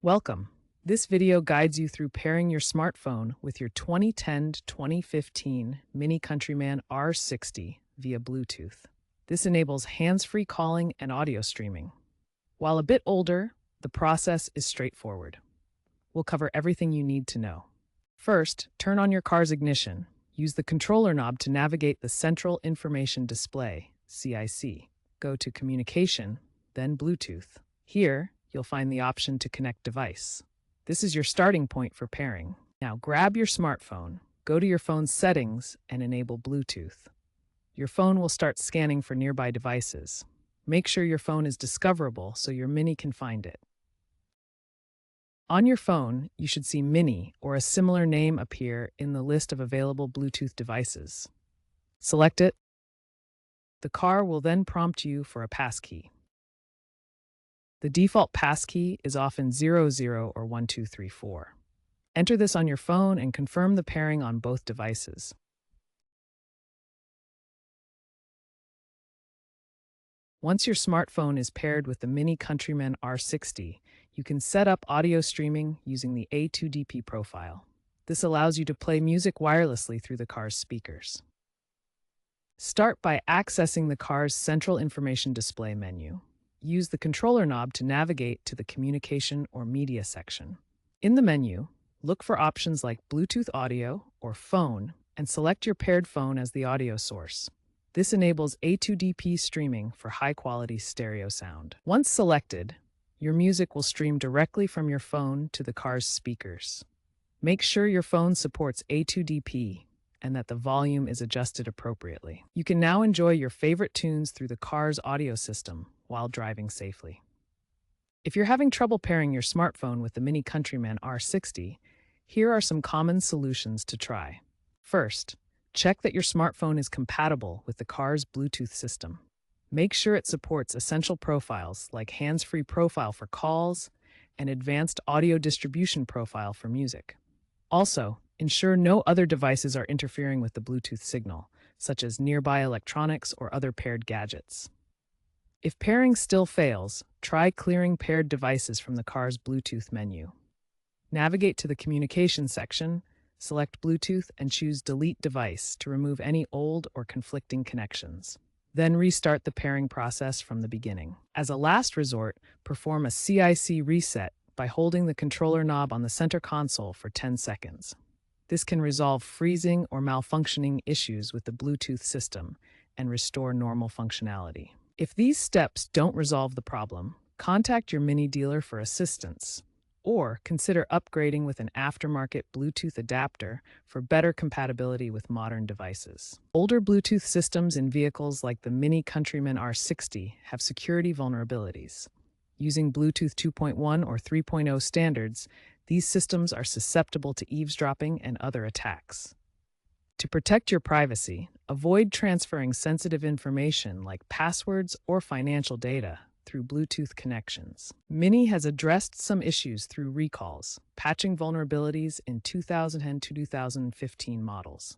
Welcome. This video guides you through pairing your smartphone with your 2010 to 2015 MINI Countryman R60 via Bluetooth. This enables hands-free calling and audio streaming. While a bit older, the process is straightforward. We'll cover everything you need to know. First, turn on your car's ignition. Use the controller knob to navigate the Central Information Display, CIC. Go to Communication, then Bluetooth. Here, you'll find the option to connect device. This is your starting point for pairing. Now grab your smartphone, go to your phone's settings, and enable Bluetooth. Your phone will start scanning for nearby devices. Make sure your phone is discoverable so your MINI can find it. On your phone, you should see MINI or a similar name appear in the list of available Bluetooth devices. Select it. The car will then prompt you for a passkey. The default passkey is often 00 or 1234. Enter this on your phone and confirm the pairing on both devices. Once your smartphone is paired with the MINI Countryman R60, you can set up audio streaming using the A2DP profile. This allows you to play music wirelessly through the car's speakers. Start by accessing the car's Central Information Display menu. Use the controller knob to navigate to the Communication or Media section. In the menu, look for options like Bluetooth audio or phone and select your paired phone as the audio source. This enables A2DP streaming for high-quality stereo sound. Once selected, your music will stream directly from your phone to the car's speakers. Make sure your phone supports A2DP and that the volume is adjusted appropriately. You can now enjoy your favorite tunes through the car's audio system while driving safely. If you're having trouble pairing your smartphone with the MINI Countryman R60, here are some common solutions to try. First, check that your smartphone is compatible with the car's Bluetooth system. Make sure it supports essential profiles like hands-free profile for calls and advanced audio distribution profile for music. Also, ensure no other devices are interfering with the Bluetooth signal, such as nearby electronics or other paired gadgets. If pairing still fails, try clearing paired devices from the car's Bluetooth menu. Navigate to the Communication section, select Bluetooth, and choose Delete Device to remove any old or conflicting connections. Then restart the pairing process from the beginning. As a last resort, perform a CIC reset by holding the controller knob on the center console for 10 seconds. This can resolve freezing or malfunctioning issues with the Bluetooth system and restore normal functionality. If these steps don't resolve the problem, contact your MINI dealer for assistance, or consider upgrading with an aftermarket Bluetooth adapter for better compatibility with modern devices. Older Bluetooth systems in vehicles like the MINI Countryman R60 have security vulnerabilities. Using Bluetooth 2.1 or 3.0 standards, these systems are susceptible to eavesdropping and other attacks. To protect your privacy, avoid transferring sensitive information like passwords or financial data through Bluetooth connections. MINI has addressed some issues through recalls, patching vulnerabilities in 2010 to 2015 models.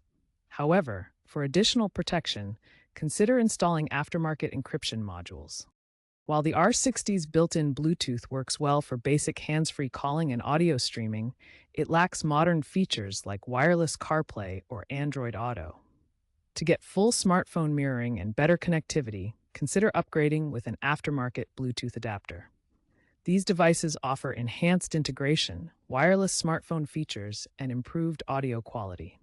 However, for additional protection, consider installing aftermarket encryption modules. While the R60's built-in Bluetooth works well for basic hands-free calling and audio streaming, it lacks modern features like wireless CarPlay or Android Auto. To get full smartphone mirroring and better connectivity, consider upgrading with an aftermarket Bluetooth adapter. These devices offer enhanced integration, wireless smartphone features, and improved audio quality.